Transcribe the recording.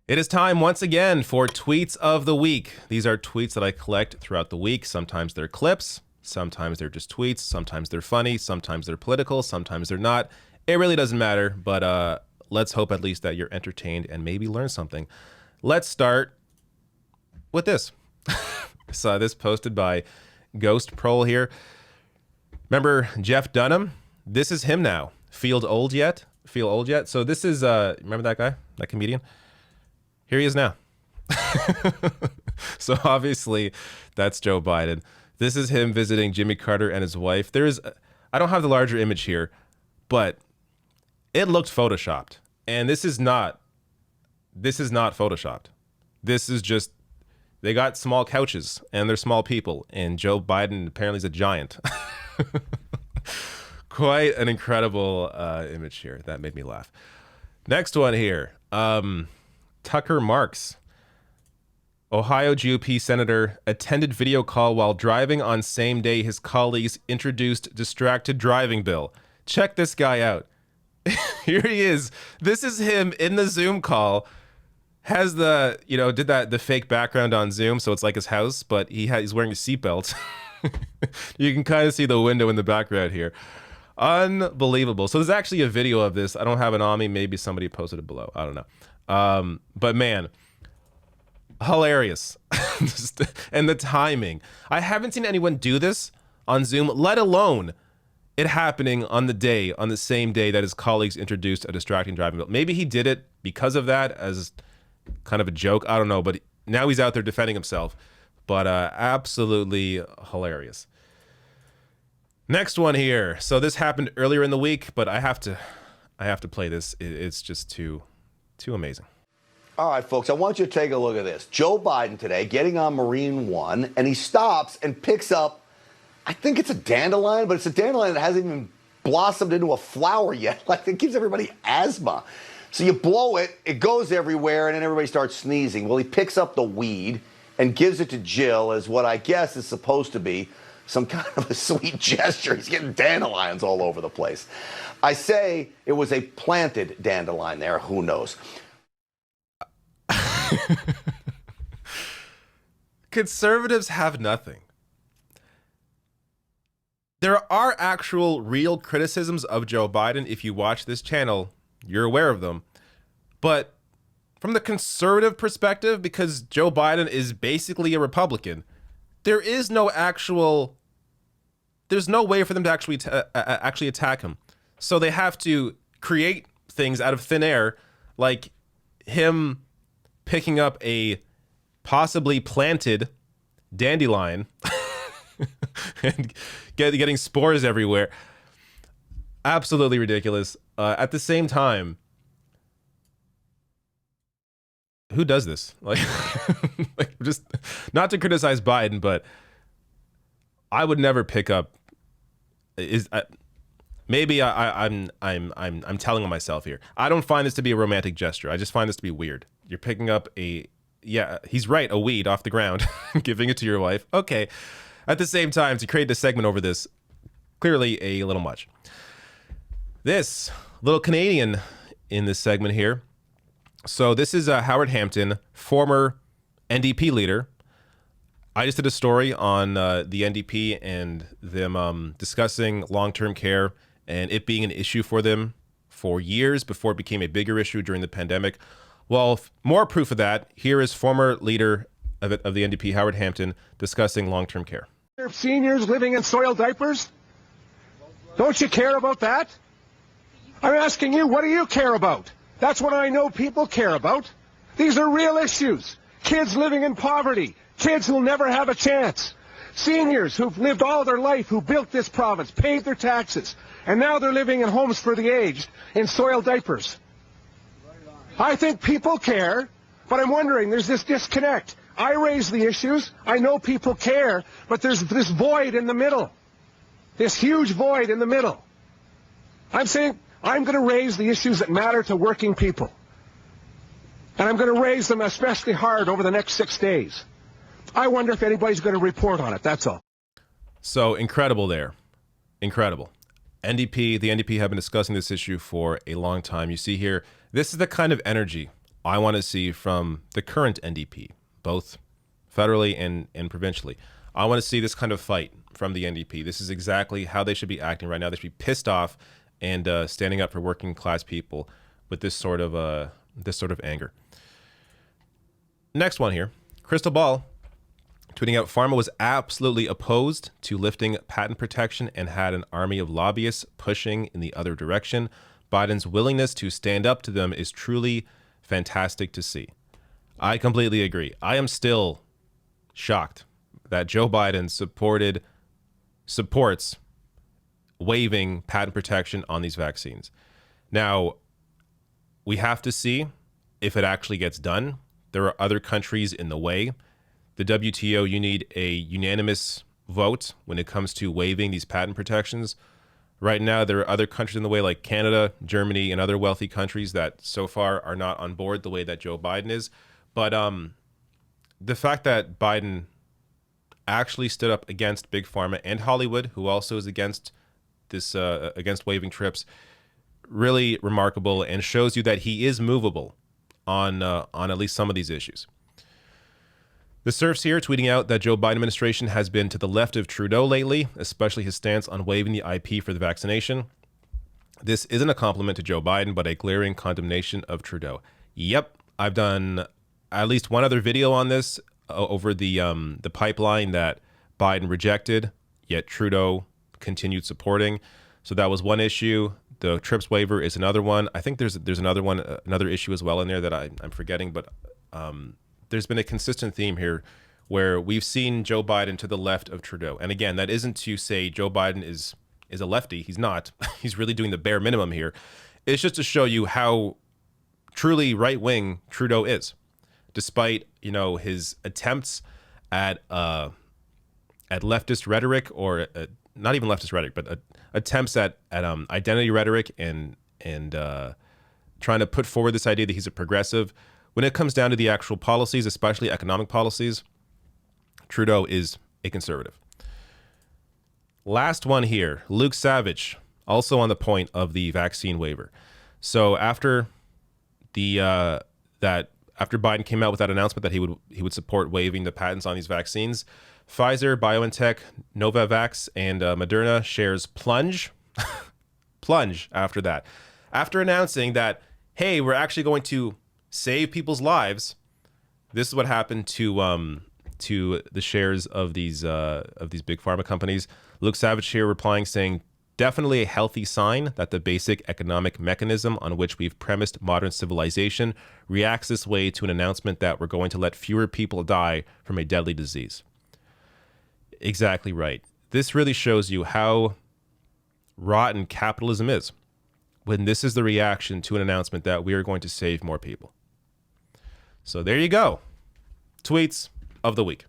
It is time once again for Tweets of the Week. These are tweets that I collect throughout the week. Sometimes they're clips, sometimes they're just tweets, sometimes they're funny, sometimes they're political, sometimes they're not. It really doesn't matter, but let's hope at least that you're entertained and maybe learn something. Let's start with this. Saw this posted by Ghost Prol here. Remember Jeff Dunham? This is him now. Feel old yet? So this is, remember that guy, that comedian? Here he is now. So obviously that's Joe Biden. This is him visiting Jimmy Carter and his wife. I don't have the larger image here, but it looked photoshopped. And this is not photoshopped. This is just, they got small couches and they're small people. And Joe Biden apparently is a giant. Quite an incredible image here. That made me laugh. Next one here. Tucker Marks, Ohio GOP senator, attended video call while driving on same day his colleagues introduced distracted driving bill. Check this guy out. Here he is. This is him in the Zoom call. Has the, did the fake background on Zoom, so it's like his house, but he's wearing a seatbelt. You can kind of see the window in the background here. Unbelievable. So there's actually a video of this. I don't have it on me. Maybe somebody posted it below. I don't know. But man, hilarious. And the timing. I haven't seen anyone do this on Zoom, let alone it happening on the same day that his colleagues introduced a distracting driving bill. Maybe he did it because of that as kind of a joke. I don't know, but now he's out there defending himself. But absolutely hilarious. Next one here. So this happened earlier in the week, but I have to play this. It's just too amazing. All right, folks, I want you to take a look at this. Joe Biden today getting on Marine One, and he stops and picks up, I think it's a dandelion, but it's a dandelion that hasn't even blossomed into a flower yet. Like, it gives everybody asthma. So you blow it, it goes everywhere, and then everybody starts sneezing. Well, he picks up the weed and gives it to Jill as what I guess is supposed to be some kind of a sweet gesture. He's getting dandelions all over the place. I say it was a planted dandelion there. Who knows? Conservatives have nothing. There are actual real criticisms of Joe Biden. If you watch this channel, you're aware of them. But from the conservative perspective, because Joe Biden is basically a Republican, there's no way for them to actually attack him. So they have to create things out of thin air, like him picking up a possibly planted dandelion and getting spores everywhere. Absolutely ridiculous. At the same time, who does this? Like just not to criticize Biden, but I would never pick up. Maybe I'm telling on myself here. I don't find this to be a romantic gesture. I just find this to be weird. You're picking up he's right, a weed off the ground, giving it to your wife. Okay. At the same time, to create this segment over this, clearly a little much. This little Canadian in this segment here. So this is Howard Hampton, former NDP leader. I just did a story on the NDP and them discussing long-term care and it being an issue for them for years before it became a bigger issue during the pandemic. Well, more proof of that, here is former leader of the NDP, Howard Hampton, discussing long-term care. Seniors living in soiled diapers? Don't you care about that? I'm asking you, what do you care about? That's what I know people care about. These are real issues. Kids living in poverty. Kids who'll never have a chance. Seniors who've lived all their life, who built this province, paid their taxes, and now they're living in homes for the aged in soiled diapers. I think people care, but I'm wondering, there's this disconnect. I raise the issues. I know people care, but there's this void in the middle. This huge void in the middle. I'm saying I'm going to raise the issues that matter to working people. And I'm going to raise them especially hard over the next 6 days. I wonder if anybody's going to report on it, that's all. So incredible there. Incredible. The NDP have been discussing this issue for a long time. You see here, this is the kind of energy I want to see from the current NDP, both federally and provincially. I want to see this kind of fight from the NDP. This is exactly how they should be acting right now. They should be pissed off and standing up for working class people with this sort of anger. Next one here, Crystal Ball tweeting out Pharma was absolutely opposed to lifting patent protection and had an army of lobbyists pushing in the other direction. Biden's willingness to stand up to them is truly fantastic to see. I completely agree. I am still shocked that Joe Biden supports waiving patent protection on these vaccines. Now, we have to see if it actually gets done. There are other countries in the way. The WTO, you need a unanimous vote when it comes to waiving these patent protections. Right now, there are other countries in the way, like Canada, Germany, and other wealthy countries that so far are not on board the way that Joe Biden is. But the fact that Biden actually stood up against Big Pharma and Hollywood, who also is against this, against waiving trips, really remarkable and shows you that he is movable on at least some of these issues. The Surf's here tweeting out that Joe Biden administration has been to the left of Trudeau lately, especially his stance on waiving the IP for the vaccination. This isn't a compliment to Joe Biden, but a glaring condemnation of Trudeau. Yep, I've done at least one other video on this over the pipeline that Biden rejected, yet Trudeau continued supporting. So that was one issue. The TRIPS waiver is another one. I think there's another one, another issue as well in there that I'm forgetting, but there's been a consistent theme here where we've seen Joe Biden to the left of Trudeau. And again, that isn't to say Joe Biden is a lefty. He's not. He's really doing the bare minimum here. It's just to show you how truly right-wing Trudeau is, despite, his attempts at leftist rhetoric, or not even leftist rhetoric, but attempts at identity rhetoric and trying to put forward this idea that he's a progressive. When it comes down to the actual policies, especially economic policies, Trudeau is a conservative. Last one here, Luke Savage, also on the point of the vaccine waiver. So after after Biden came out with that announcement that he would support waiving the patents on these vaccines, Pfizer, BioNTech, Novavax, and Moderna shares plunge after that. After announcing that, hey, we're actually going to save people's lives, this is what happened to the shares of these big pharma companies. Luke Savage here replying saying, definitely a healthy sign that the basic economic mechanism on which we've premised modern civilization reacts this way to an announcement that we're going to let fewer people die from a deadly disease. Exactly right. This really shows you how rotten capitalism is when this is the reaction to an announcement that we are going to save more people. So there you go. Tweets of the week.